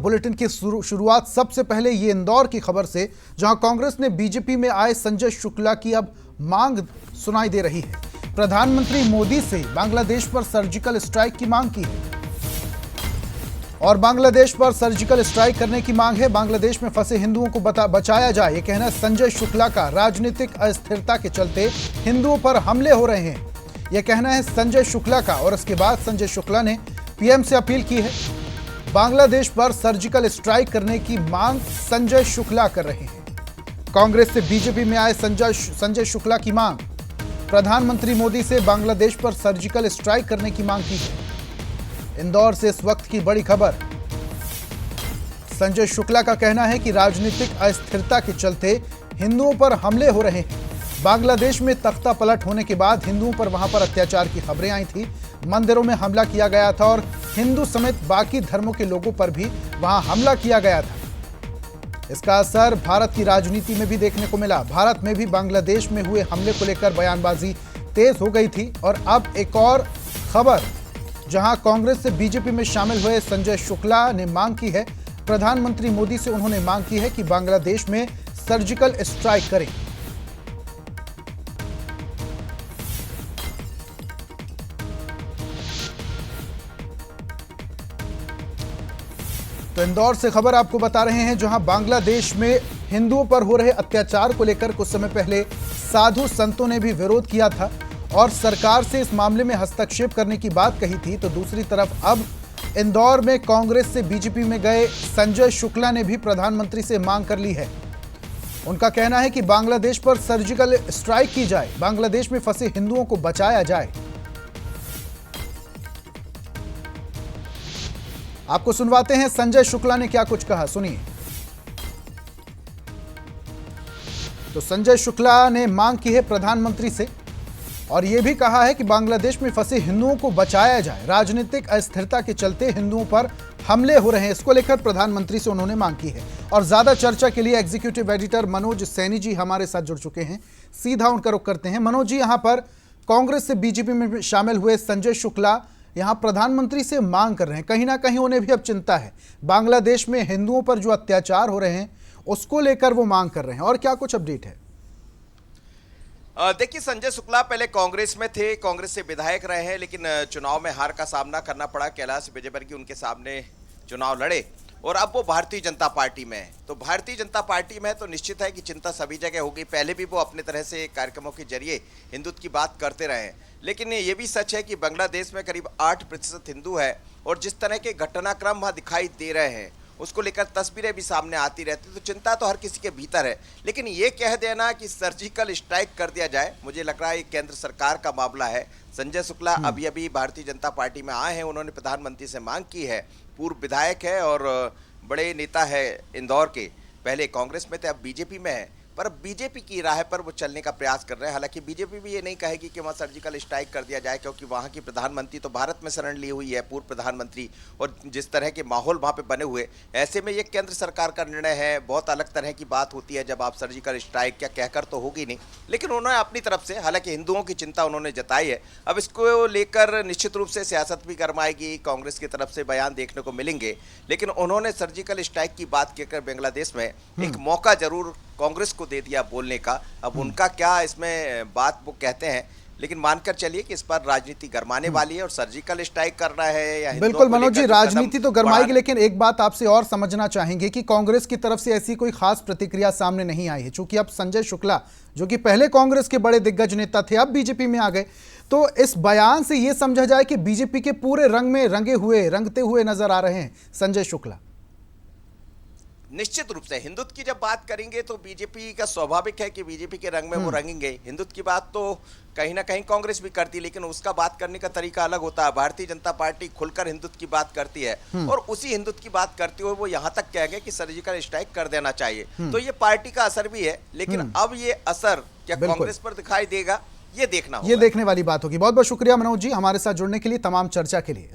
Bulletin की शुरुआत सबसे पहले ये इंदौर की खबर से, जहां कांग्रेस ने बीजेपी में आए संजय शुक्ला की अब मांग सुनाई दे रही है। प्रधानमंत्री मोदी से बांग्लादेश पर सर्जिकल स्ट्राइक की मांग की है और बांग्लादेश पर सर्जिकल स्ट्राइक करने की मांग है। बांग्लादेश में फंसे हिंदुओं को बचाया जाए, यह कहना संजय शुक्ला का। राजनीतिक अस्थिरता के चलते हिंदुओं पर हमले हो रहे हैं, यह कहना है संजय शुक्ला का। और इसके बाद संजय शुक्ला ने पीएम से अपील की है। बांग्लादेश पर सर्जिकल स्ट्राइक करने की मांग संजय शुक्ला कर रहे हैं। कांग्रेस से बीजेपी में आए संजय शुक्ला की मांग, प्रधानमंत्री मोदी से बांग्लादेश पर सर्जिकल स्ट्राइक करने की मांग की है। इंदौर से इस वक्त की बड़ी खबर। संजय शुक्ला का कहना है कि राजनीतिक अस्थिरता के चलते हिंदुओं पर हमले हो रहे हैं। बांग्लादेश में तख्ता पलट होने के बाद हिंदुओं पर वहां पर अत्याचार की खबरें आई थी। मंदिरों में हमला किया गया था और हिंदू समेत बाकी धर्मों के लोगों पर भी वहां हमला किया गया था। इसका असर भारत की राजनीति में भी देखने को मिला। भारत में भी बांग्लादेश में हुए हमले को लेकर बयानबाजी तेज हो गई थी। और अब एक और खबर, जहां कांग्रेस से बीजेपी में शामिल हुए संजय शुक्ला ने मांग की है, प्रधानमंत्री मोदी से उन्होंने मांग की है कि बांग्लादेश में सर्जिकल स्ट्राइक करें। तो इंदौर से खबर आपको बता रहे हैं, जहां बांग्लादेश में हिंदुओं पर हो रहे अत्याचार को लेकर कुछ समय पहले साधु संतों ने भी विरोध किया था और सरकार से इस मामले में हस्तक्षेप करने की बात कही थी। तो दूसरी तरफ अब इंदौर में कांग्रेस से बीजेपी में गए संजय शुक्ला ने भी प्रधानमंत्री से मांग कर ली है। उनका कहना है कि बांग्लादेश पर सर्जिकल स्ट्राइक की जाए, बांग्लादेश में फंसे हिंदुओं को बचाया जाए। आपको सुनवाते हैं संजय शुक्ला ने क्या कुछ कहा, सुनिए। तो संजय शुक्ला ने मांग की है प्रधानमंत्री से और यह भी कहा है कि बांग्लादेश में फंसे हिंदुओं को बचाया जाए। राजनीतिक अस्थिरता के चलते हिंदुओं पर हमले हो रहे हैं, इसको लेकर प्रधानमंत्री से उन्होंने मांग की है। और ज्यादा चर्चा के लिए एग्जीक्यूटिव एडिटर मनोज सैनी जी हमारे साथ जुड़ चुके हैं, सीधा उनका रुख करते हैं। मनोज जी, यहां पर कांग्रेस से बीजेपी में शामिल हुए संजय शुक्ला यहां प्रधानमंत्री से मांग कर रहे हैं। कहीं ना कहीं उन्हें भी अब चिंता है, बांग्लादेश में हिंदुओं पर जो अत्याचार हो रहे हैं उसको लेकर वो मांग कर रहे हैं। और क्या कुछ अपडेट है? देखिए, संजय शुक्ला पहले कांग्रेस में थे, कांग्रेस से विधायक रहे हैं, लेकिन चुनाव में हार का सामना करना पड़ा। कैलाश विजयवर्गीय उनके सामने चुनाव लड़े और अब वो भारतीय जनता पार्टी में है। तो भारतीय जनता पार्टी में है तो निश्चित है कि चिंता सभी जगह होगी। पहले भी वो अपने तरह से कार्यक्रमों के जरिए हिंदुत्व की बात करते रहे हैं, लेकिन ये भी सच है कि बांग्लादेश में करीब 8% हिंदू है और जिस तरह के घटनाक्रम वहाँ दिखाई दे रहे हैं उसको लेकर तस्वीरें भी सामने आती रहती, तो चिंता तो हर किसी के भीतर है। लेकिन ये कह देना कि सर्जिकल स्ट्राइक कर दिया जाए, मुझे लग रहा है केंद्र सरकार का मामला है। संजय शुक्ला अभी अभी भारतीय जनता पार्टी में आए हैं, उन्होंने प्रधानमंत्री से मांग की है। पूर्व विधायक है और बड़े नेता है इंदौर के, पहले कांग्रेस में थे, अब बीजेपी में है, पर बीजेपी की राह पर वो चलने का प्रयास कर रहे हैं। हालांकि बीजेपी भी ये नहीं कहेगी कि वहाँ सर्जिकल स्ट्राइक कर दिया जाए, क्योंकि वहाँ की प्रधानमंत्री तो भारत में शरण ली हुई है, पूर्व प्रधानमंत्री, और जिस तरह के माहौल वहाँ पे बने हुए, ऐसे में ये केंद्र सरकार का निर्णय है। बहुत अलग तरह की बात होती है जब आप सर्जिकल स्ट्राइक क्या कहकर तो होगी नहीं, लेकिन उन्होंने अपनी तरफ से, हालांकि हिंदुओं की चिंता उन्होंने जताई है। अब इसको लेकर निश्चित रूप से सियासत भी गरमाएगी, कांग्रेस की तरफ से बयान देखने को मिलेंगे, लेकिन उन्होंने सर्जिकल स्ट्राइक की बात कहकर बांग्लादेश में एक मौका जरूर कांग्रेस को दे दिया बोलने का। अब उनका क्या इसमें बात वो कहते हैं, लेकिन मानकर चलिए कि इस पर राजनीति गरमाने वाली है और सर्जिकल स्ट्राइक करना है या बिल्कुल मनोज जी, राजनीति तो गरमाएगी, लेकिन एक बात आपसे और समझना चाहेंगे कि कांग्रेस की तरफ से ऐसी कोई खास प्रतिक्रिया सामने नहीं आई है। चूंकि अब संजय शुक्ला, जो कि पहले कांग्रेस के बड़े दिग्गज नेता थे, अब बीजेपी में आ गए, तो इस बयान से यह समझा जाए कि बीजेपी के पूरे रंग में रंगते हुए नजर आ रहे हैं संजय शुक्ला। निश्चित रूप से हिंदुत्व की जब बात करेंगे तो बीजेपी का स्वाभाविक है कि बीजेपी के रंग में वो रंगेंगे। हिंदुत्व की बात तो कहीं ना कहीं कांग्रेस भी करती है, लेकिन उसका बात करने का तरीका अलग होता है। भारतीय जनता पार्टी खुलकर हिंदुत्व की बात करती है और उसी हिंदुत्व की बात करते हुए वो यहाँ तक कहेंगे कि सर्जिकल स्ट्राइक कर देना चाहिए। तो ये पार्टी का असर भी है, लेकिन अब ये असर क्या कांग्रेस पर दिखाई देगा, ये देखना होगा, ये देखने वाली बात होगी। बहुत बहुत शुक्रिया मनोज जी हमारे साथ जुड़ने के लिए, तमाम चर्चा के लिए।